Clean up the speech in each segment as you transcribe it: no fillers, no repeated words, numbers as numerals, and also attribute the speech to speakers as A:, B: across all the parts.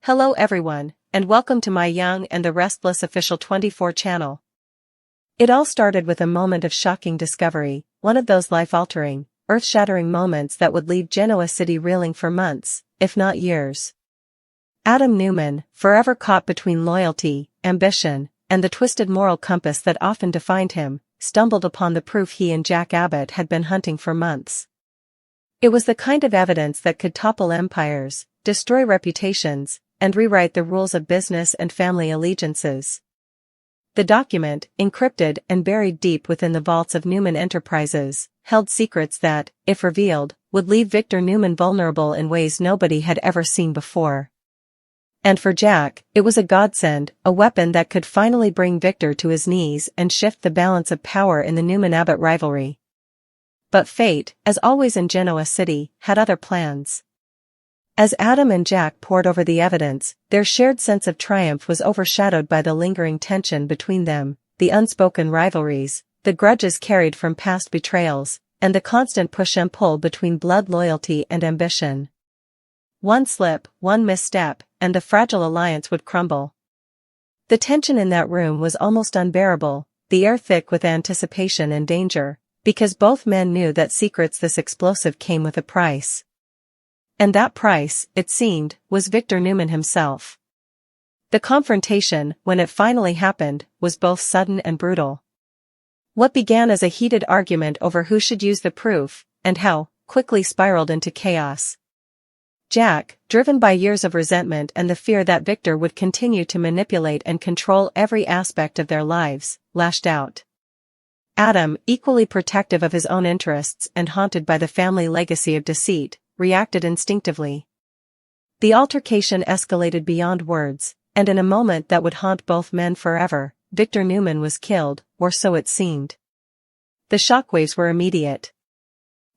A: Hello everyone, and welcome to my Young and the Restless official 24 channel. It all started with a moment of shocking discovery, one of those life-altering, earth-shattering moments that would leave Genoa City reeling for months, if not years. Adam Newman, forever caught between loyalty, ambition, and the twisted moral compass that often defined him, stumbled upon the proof he and Jack Abbott had been hunting for months. It was the kind of evidence that could topple empires, destroy reputations, and rewrite the rules of business and family allegiances. The document, encrypted and buried deep within the vaults of Newman Enterprises, held secrets that, if revealed, would leave Victor Newman vulnerable in ways nobody had ever seen before. And for Jack, it was a godsend, a weapon that could finally bring Victor to his knees and shift the balance of power in the Newman-Abbott rivalry. But fate, as always in Genoa City, had other plans. As Adam and Jack pored over the evidence, their shared sense of triumph was overshadowed by the lingering tension between them, the unspoken rivalries, the grudges carried from past betrayals, and the constant push and pull between blood loyalty and ambition. One slip, one misstep, and the fragile alliance would crumble. The tension in that room was almost unbearable, the air thick with anticipation and danger, because both men knew that secrets this explosive came with a price. And that price, it seemed, was Victor Newman himself. The confrontation, when it finally happened, was both sudden and brutal. What began as a heated argument over who should use the proof, and how, quickly spiraled into chaos. Jack, driven by years of resentment and the fear that Victor would continue to manipulate and control every aspect of their lives, lashed out. Adam, equally protective of his own interests and haunted by the family legacy of deceit, reacted instinctively. The altercation escalated beyond words, and in a moment that would haunt both men forever, Victor Newman was killed, or so it seemed. The shockwaves were immediate.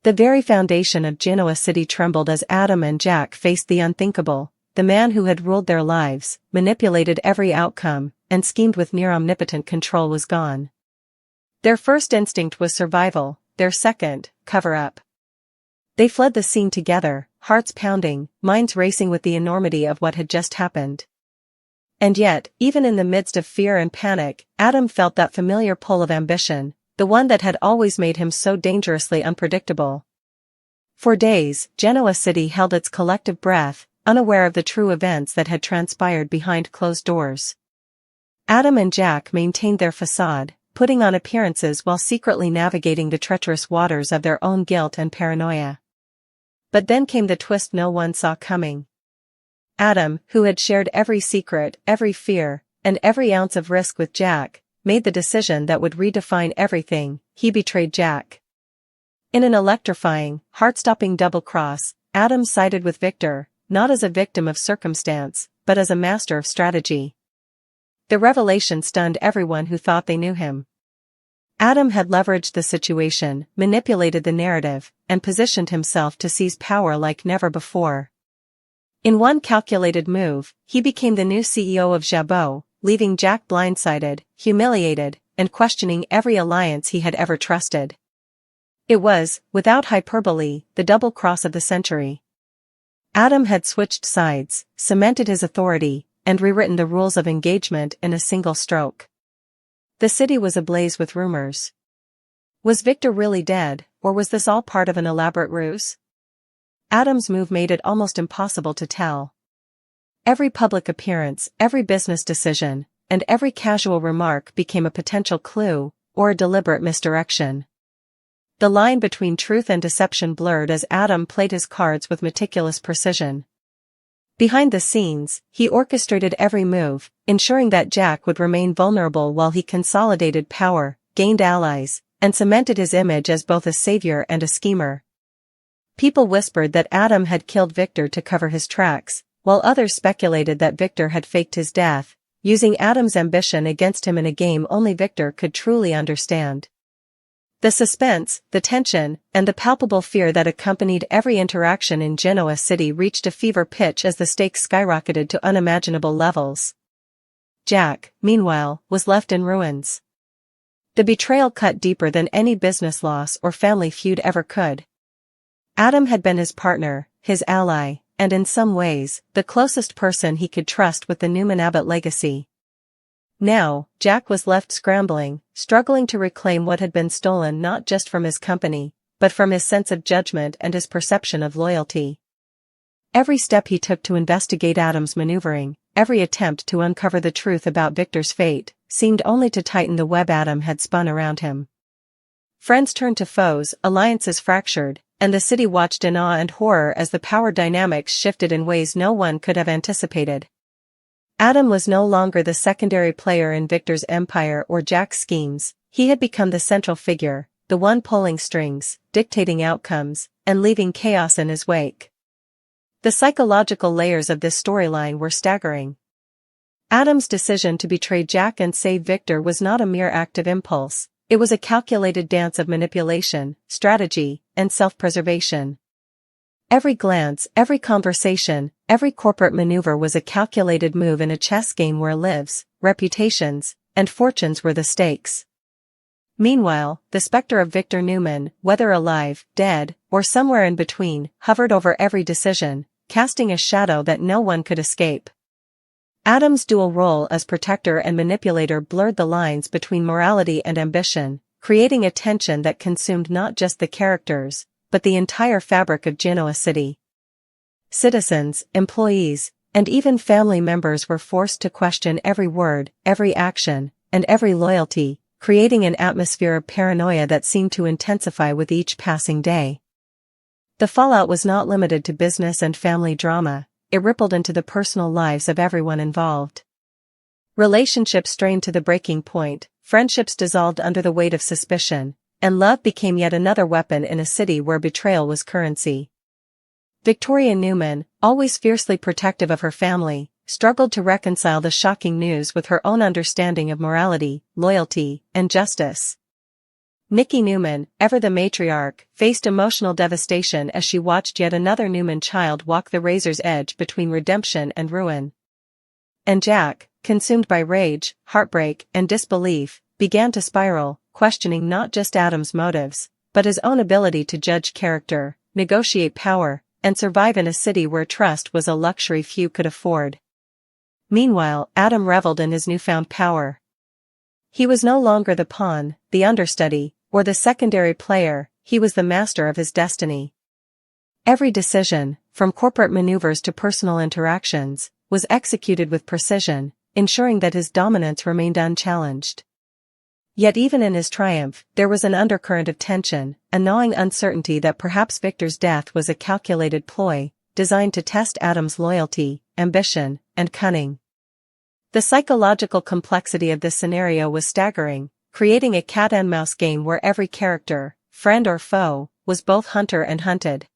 A: The very foundation of Genoa City trembled as Adam and Jack faced the unthinkable, the man who had ruled their lives, manipulated every outcome, and schemed with near-omnipotent control was gone. Their first instinct was survival, their second, cover-up. They fled the scene together, hearts pounding, minds racing with the enormity of what had just happened. And yet, even in the midst of fear and panic, Adam felt that familiar pull of ambition, the one that had always made him so dangerously unpredictable. For days, Genoa City held its collective breath, unaware of the true events that had transpired behind closed doors. Adam and Jack maintained their facade, putting on appearances while secretly navigating the treacherous waters of their own guilt and paranoia. But then came the twist no one saw coming. Adam, who had shared every secret, every fear, and every ounce of risk with Jack, made the decision that would redefine everything. He betrayed Jack. In an electrifying, heart-stopping double-cross, Adam sided with Victor, not as a victim of circumstance, but as a master of strategy. The revelation stunned everyone who thought they knew him. Adam had leveraged the situation, manipulated the narrative, and positioned himself to seize power like never before. In one calculated move, he became the new CEO of Jabot, leaving Jack blindsided, humiliated, and questioning every alliance he had ever trusted. It was, without hyperbole, the double cross of the century. Adam had switched sides, cemented his authority, and rewritten the rules of engagement in a single stroke. The city was ablaze with rumors. Was Victor really dead, or was this all part of an elaborate ruse? Adam's move made it almost impossible to tell. Every public appearance, every business decision, and every casual remark became a potential clue, or a deliberate misdirection. The line between truth and deception blurred as Adam played his cards with meticulous precision. Behind the scenes, he orchestrated every move, ensuring that Jack would remain vulnerable while he consolidated power, gained allies, and cemented his image as both a savior and a schemer. People whispered that Adam had killed Victor to cover his tracks, while others speculated that Victor had faked his death, using Adam's ambition against him in a game only Victor could truly understand. The suspense, the tension, and the palpable fear that accompanied every interaction in Genoa City reached a fever pitch as the stakes skyrocketed to unimaginable levels. Jack, meanwhile, was left in ruins. The betrayal cut deeper than any business loss or family feud ever could. Adam had been his partner, his ally, and in some ways, the closest person he could trust with the Newman-Abbott legacy. Now, Jack was left scrambling, struggling to reclaim what had been stolen not just from his company, but from his sense of judgment and his perception of loyalty. Every step he took to investigate Adam's maneuvering, every attempt to uncover the truth about Victor's fate, seemed only to tighten the web Adam had spun around him. Friends turned to foes, alliances fractured, and the city watched in awe and horror as the power dynamics shifted in ways no one could have anticipated. Adam was no longer the secondary player in Victor's empire or Jack's schemes. He had become the central figure, the one pulling strings, dictating outcomes, and leaving chaos in his wake. The psychological layers of this storyline were staggering. Adam's decision to betray Jack and save Victor was not a mere act of impulse. It was a calculated dance of manipulation, strategy, and self-preservation. Every glance, every conversation, every corporate maneuver was a calculated move in a chess game where lives, reputations, and fortunes were the stakes. Meanwhile, the specter of Victor Newman, whether alive, dead, or somewhere in between, hovered over every decision, casting a shadow that no one could escape. Adam's dual role as protector and manipulator blurred the lines between morality and ambition, creating a tension that consumed not just the characters, but the entire fabric of Genoa City. Citizens, employees, and even family members were forced to question every word, every action, and every loyalty, creating an atmosphere of paranoia that seemed to intensify with each passing day. The fallout was not limited to business and family drama, it rippled into the personal lives of everyone involved. Relationships strained to the breaking point, friendships dissolved under the weight of suspicion, and love became yet another weapon in a city where betrayal was currency. Victoria Newman, always fiercely protective of her family, struggled to reconcile the shocking news with her own understanding of morality, loyalty, and justice. Nikki Newman, ever the matriarch, faced emotional devastation as she watched yet another Newman child walk the razor's edge between redemption and ruin. And Jack, consumed by rage, heartbreak, and disbelief, began to spiral, questioning not just Adam's motives, but his own ability to judge character, negotiate power, and survive in a city where trust was a luxury few could afford. Meanwhile, Adam reveled in his newfound power. He was no longer the pawn, the understudy, or the secondary player, he was the master of his destiny. Every decision, from corporate maneuvers to personal interactions, was executed with precision, ensuring that his dominance remained unchallenged. Yet even in his triumph, there was an undercurrent of tension, a gnawing uncertainty that perhaps Victor's death was a calculated ploy, designed to test Adam's loyalty, ambition, and cunning. The psychological complexity of this scenario was staggering, creating a cat-and-mouse game where every character, friend or foe, was both hunter and hunted.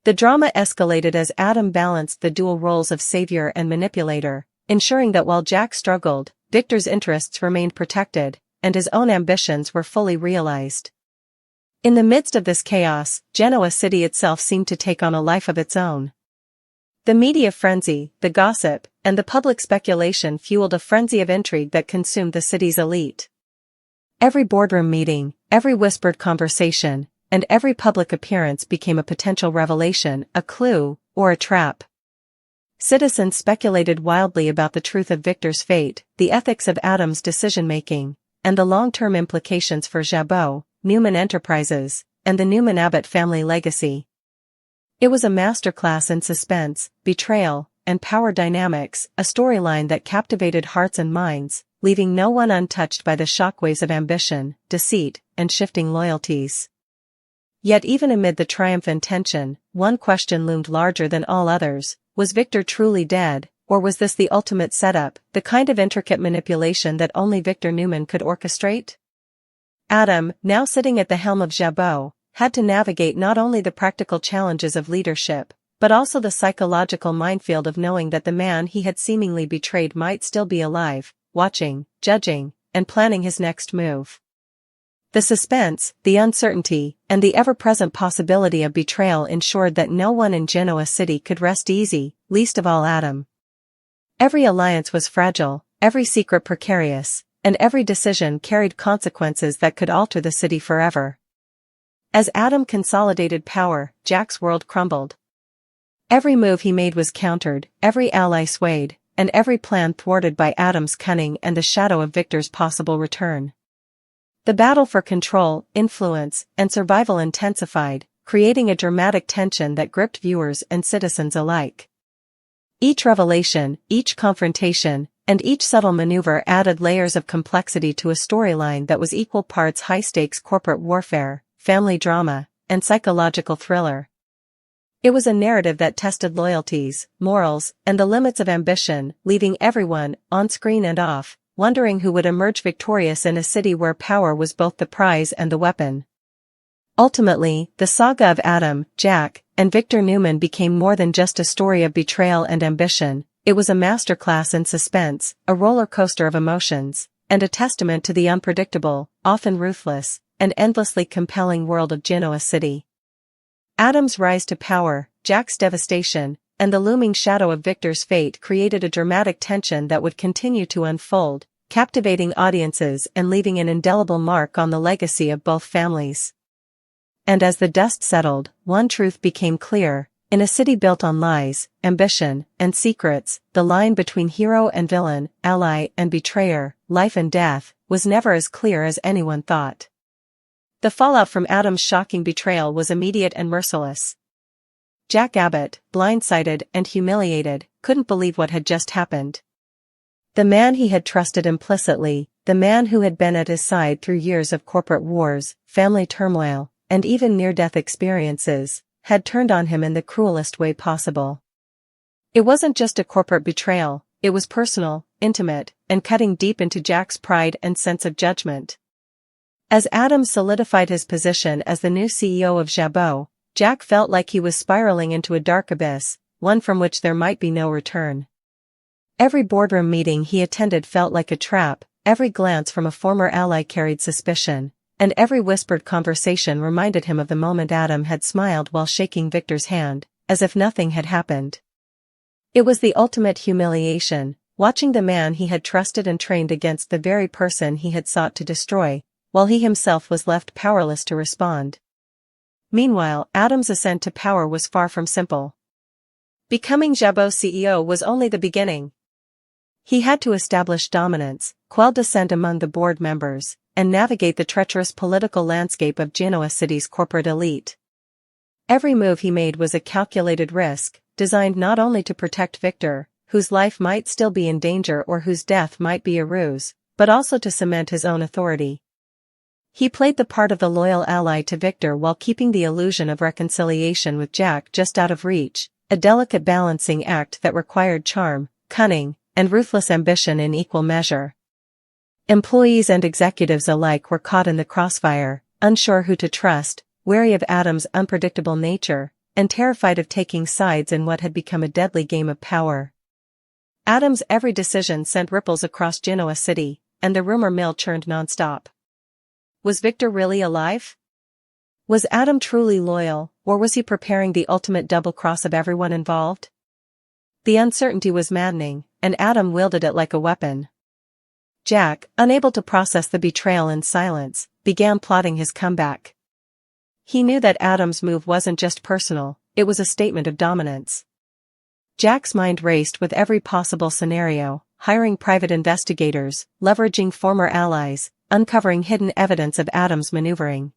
A: The drama escalated as Adam balanced the dual roles of savior and manipulator, ensuring that while Jack struggled, Victor's interests remained protected, and his own ambitions were fully realized. In the midst of this chaos, Genoa City itself seemed to take on a life of its own. The media frenzy, the gossip, and the public speculation fueled a frenzy of intrigue that consumed the city's elite. Every boardroom meeting, every whispered conversation, and every public appearance became a potential revelation, a clue, or a trap. Citizens speculated wildly about the truth of Victor's fate, the ethics of Adam's decision-making, and the long-term implications for Jabot, Newman Enterprises, and the Newman-Abbott family legacy. It was a masterclass in suspense, betrayal, and power dynamics, a storyline that captivated hearts and minds, leaving no one untouched by the shockwaves of ambition, deceit, and shifting loyalties. Yet even amid the triumph and tension, one question loomed larger than all others: was Victor truly dead, or was this the ultimate setup, the kind of intricate manipulation that only Victor Newman could orchestrate? Adam, now sitting at the helm of Jabot, had to navigate not only the practical challenges of leadership, but also the psychological minefield of knowing that the man he had seemingly betrayed might still be alive, watching, judging, and planning his next move. The suspense, the uncertainty, and the ever-present possibility of betrayal ensured that no one in Genoa City could rest easy, least of all Adam. Every alliance was fragile, every secret precarious, and every decision carried consequences that could alter the city forever. As Adam consolidated power, Jack's world crumbled. Every move he made was countered, every ally swayed, and every plan thwarted by Adam's cunning and the shadow of Victor's possible return. The battle for control, influence, and survival intensified, creating a dramatic tension that gripped viewers and citizens alike. Each revelation, each confrontation, and each subtle maneuver added layers of complexity to a storyline that was equal parts high-stakes corporate warfare, family drama, and psychological thriller. It was a narrative that tested loyalties, morals, and the limits of ambition, leaving everyone, on screen and off, wondering who would emerge victorious in a city where power was both the prize and the weapon. Ultimately, the saga of Adam, Jack, and Victor Newman became more than just a story of betrayal and ambition. It was a masterclass in suspense, a roller coaster of emotions, and a testament to the unpredictable, often ruthless, and endlessly compelling world of Genoa City. Adam's rise to power, Jack's devastation, and the looming shadow of Victor's fate created a dramatic tension that would continue to unfold, captivating audiences and leaving an indelible mark on the legacy of both families. And as the dust settled, one truth became clear: in a city built on lies, ambition, and secrets, the line between hero and villain, ally and betrayer, life and death, was never as clear as anyone thought. The fallout from Adam's shocking betrayal was immediate and merciless. Jack Abbott, blindsided and humiliated, couldn't believe what had just happened. The man he had trusted implicitly, the man who had been at his side through years of corporate wars, family turmoil, and even near-death experiences, had turned on him in the cruelest way possible. It wasn't just a corporate betrayal, it was personal, intimate, and cutting deep into Jack's pride and sense of judgment. As Adam solidified his position as the new CEO of Jabot, Jack felt like he was spiraling into a dark abyss, one from which there might be no return. Every boardroom meeting he attended felt like a trap, every glance from a former ally carried suspicion, and every whispered conversation reminded him of the moment Adam had smiled while shaking Victor's hand, as if nothing had happened. It was the ultimate humiliation, watching the man he had trusted and trained against the very person he had sought to destroy, while he himself was left powerless to respond. Meanwhile, Adam's ascent to power was far from simple. Becoming Jabot CEO was only the beginning. He had to establish dominance, quell dissent among the board members, and navigate the treacherous political landscape of Genoa City's corporate elite. Every move he made was a calculated risk, designed not only to protect Victor, whose life might still be in danger or whose death might be a ruse, but also to cement his own authority. He played the part of the loyal ally to Victor while keeping the illusion of reconciliation with Jack just out of reach, a delicate balancing act that required charm, cunning, and ruthless ambition in equal measure. Employees and executives alike were caught in the crossfire, unsure who to trust, wary of Adam's unpredictable nature, and terrified of taking sides in what had become a deadly game of power. Adam's every decision sent ripples across Genoa City, and the rumor mill churned nonstop. Was Victor really alive? Was Adam truly loyal, or was he preparing the ultimate double-cross of everyone involved? The uncertainty was maddening, and Adam wielded it like a weapon. Jack, unable to process the betrayal in silence, began plotting his comeback. He knew that Adam's move wasn't just personal, it was a statement of dominance. Jack's mind raced with every possible scenario, hiring private investigators, leveraging former allies, uncovering hidden evidence of Adam's maneuvering.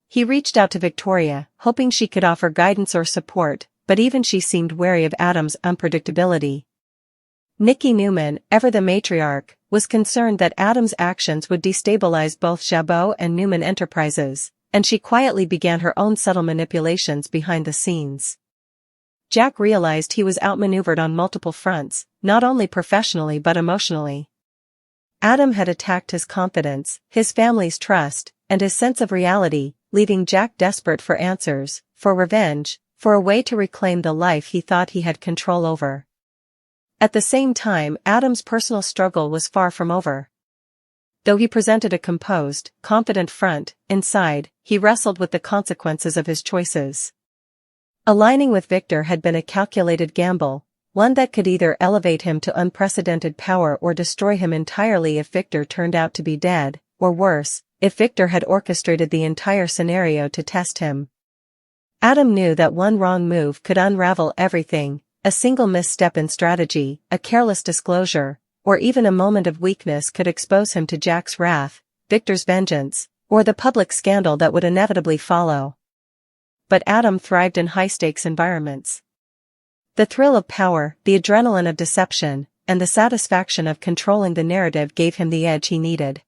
A: He reached out to Victoria, hoping she could offer guidance or support, but even she seemed wary of Adam's unpredictability. Nikki Newman, ever the matriarch, was concerned that Adam's actions would destabilize both Jabot and Newman Enterprises, and she quietly began her own subtle manipulations behind the scenes. Jack realized he was outmaneuvered on multiple fronts, not only professionally but emotionally. Adam had attacked his confidence, his family's trust, and his sense of reality, leaving Jack desperate for answers, for revenge, for a way to reclaim the life he thought he had control over. At the same time, Adam's personal struggle was far from over. Though he presented a composed, confident front, inside, he wrestled with the consequences of his choices. Aligning with Victor had been a calculated gamble, one that could either elevate him to unprecedented power or destroy him entirely if Victor turned out to be dead, or worse, if Victor had orchestrated the entire scenario to test him. Adam knew that one wrong move could unravel everything, a single misstep in strategy, a careless disclosure, or even a moment of weakness could expose him to Jack's wrath, Victor's vengeance, or the public scandal that would inevitably follow. But Adam thrived in high-stakes environments. The thrill of power, the adrenaline of deception, and the satisfaction of controlling the narrative gave him the edge he needed.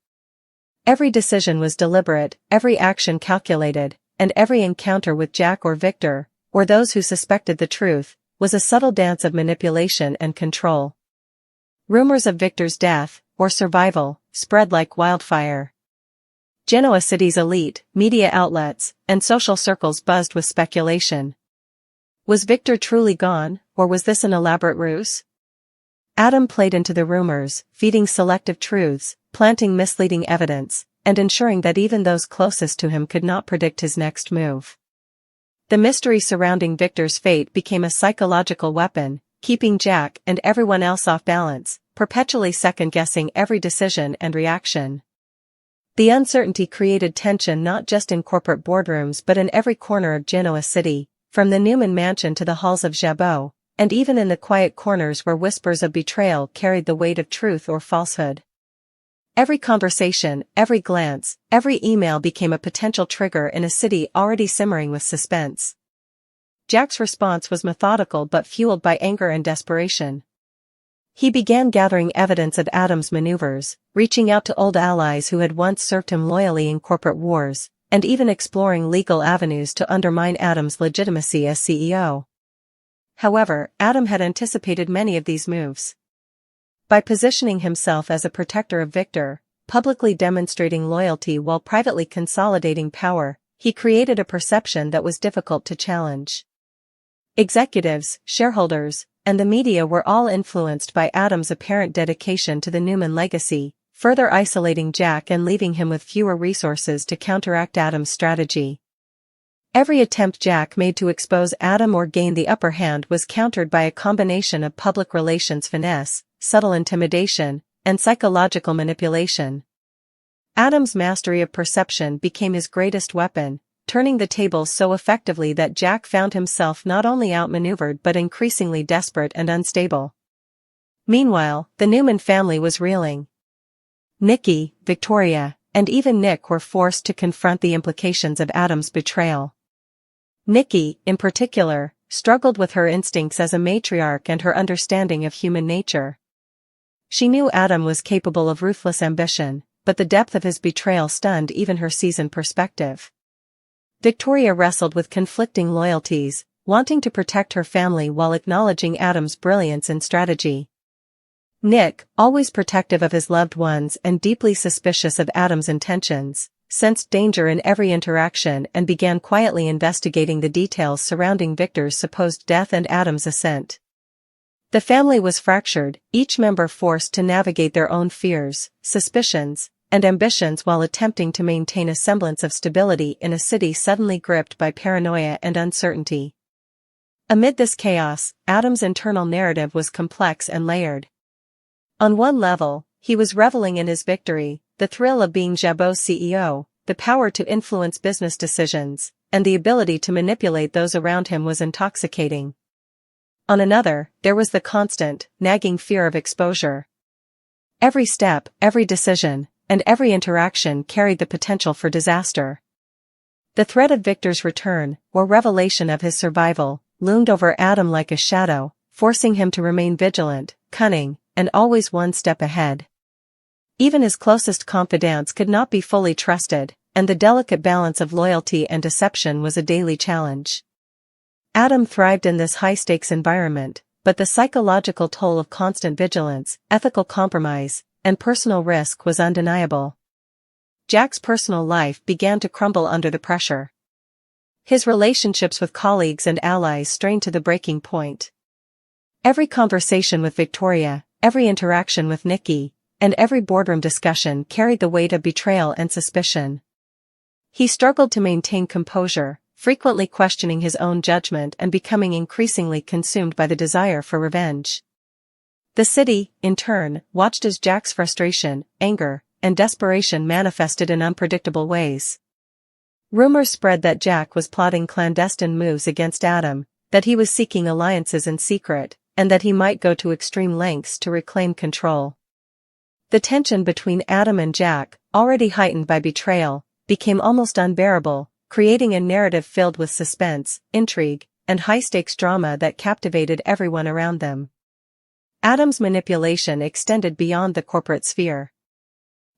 A: Every decision was deliberate, every action calculated, and every encounter with Jack or Victor, or those who suspected the truth, was a subtle dance of manipulation and control. Rumors of Victor's death, or survival, spread like wildfire. Genoa city's elite, media outlets, and social circles buzzed with speculation. Was Victor truly gone, or was this an elaborate ruse? Adam played into the rumors, feeding selective truths, planting misleading evidence, and ensuring that even those closest to him could not predict his next move. The mystery surrounding Victor's fate became a psychological weapon, keeping Jack and everyone else off balance, perpetually second-guessing every decision and reaction. The uncertainty created tension not just in corporate boardrooms but in every corner of Genoa City, from the Newman mansion to the halls of Jabot, and even in the quiet corners where whispers of betrayal carried the weight of truth or falsehood. Every conversation, every glance, every email became a potential trigger in a city already simmering with suspense. Jack's response was methodical but fueled by anger and desperation. He began gathering evidence of Adam's maneuvers, reaching out to old allies who had once served him loyally in corporate wars, and even exploring legal avenues to undermine Adam's legitimacy as CEO. However, Adam had anticipated many of these moves. By positioning himself as a protector of Victor, publicly demonstrating loyalty while privately consolidating power, he created a perception that was difficult to challenge. Executives, shareholders, and the media were all influenced by Adam's apparent dedication to the Newman legacy, further isolating Jack and leaving him with fewer resources to counteract Adam's strategy. Every attempt Jack made to expose Adam or gain the upper hand was countered by a combination of public relations finesse, subtle intimidation, and psychological manipulation. Adam's mastery of perception became his greatest weapon, turning the tables so effectively that Jack found himself not only outmaneuvered but increasingly desperate and unstable. Meanwhile, the Newman family was reeling. Nikki, Victoria, and even Nick were forced to confront the implications of Adam's betrayal. Nikki, in particular, struggled with her instincts as a matriarch and her understanding of human nature. She knew Adam was capable of ruthless ambition, but the depth of his betrayal stunned even her seasoned perspective. Victoria wrestled with conflicting loyalties, wanting to protect her family while acknowledging Adam's brilliance in strategy. Nick, always protective of his loved ones and deeply suspicious of Adam's intentions, sensed danger in every interaction and began quietly investigating the details surrounding Victor's supposed death and Adam's ascent. The family was fractured, each member forced to navigate their own fears, suspicions, and ambitions while attempting to maintain a semblance of stability in a city suddenly gripped by paranoia and uncertainty. Amid this chaos, Adam's internal narrative was complex and layered. On one level, he was reveling in his victory, the thrill of being Jabot's CEO, the power to influence business decisions, and the ability to manipulate those around him was intoxicating. On another, there was the constant, nagging fear of exposure. Every step, every decision, and every interaction carried the potential for disaster. The threat of Victor's return, or revelation of his survival, loomed over Adam like a shadow, forcing him to remain vigilant, cunning, and always one step ahead. Even his closest confidants could not be fully trusted, and the delicate balance of loyalty and deception was a daily challenge. Adam thrived in this high-stakes environment, but the psychological toll of constant vigilance, ethical compromise, and personal risk was undeniable. Jack's personal life began to crumble under the pressure. His relationships with colleagues and allies strained to the breaking point. Every conversation with Victoria, every interaction with Nikki, and every boardroom discussion carried the weight of betrayal and suspicion. He struggled to maintain composure, frequently questioning his own judgment and becoming increasingly consumed by the desire for revenge. The city, in turn, watched as Jack's frustration, anger, and desperation manifested in unpredictable ways. Rumors spread that Jack was plotting clandestine moves against Adam, that he was seeking alliances in secret, and that he might go to extreme lengths to reclaim control. The tension between Adam and Jack, already heightened by betrayal, became almost unbearable, creating a narrative filled with suspense, intrigue, and high-stakes drama that captivated everyone around them. Adam's manipulation extended beyond the corporate sphere.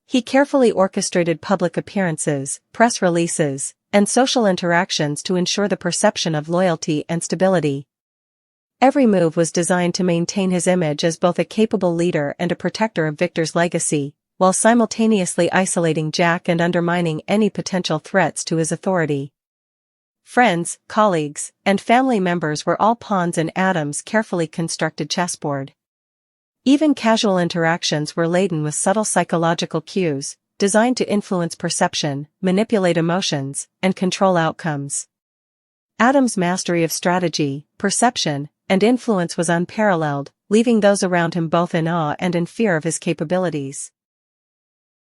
A: He carefully orchestrated public appearances, press releases, and social interactions to ensure the perception of loyalty and stability. Every move was designed to maintain his image as both a capable leader and a protector of Victor's legacy, while simultaneously isolating Jack and undermining any potential threats to his authority. Friends, colleagues, and family members were all pawns in Adam's carefully constructed chessboard. Even casual interactions were laden with subtle psychological cues, designed to influence perception, manipulate emotions, and control outcomes. Adam's mastery of strategy, perception, and influence was unparalleled, leaving those around him both in awe and in fear of his capabilities.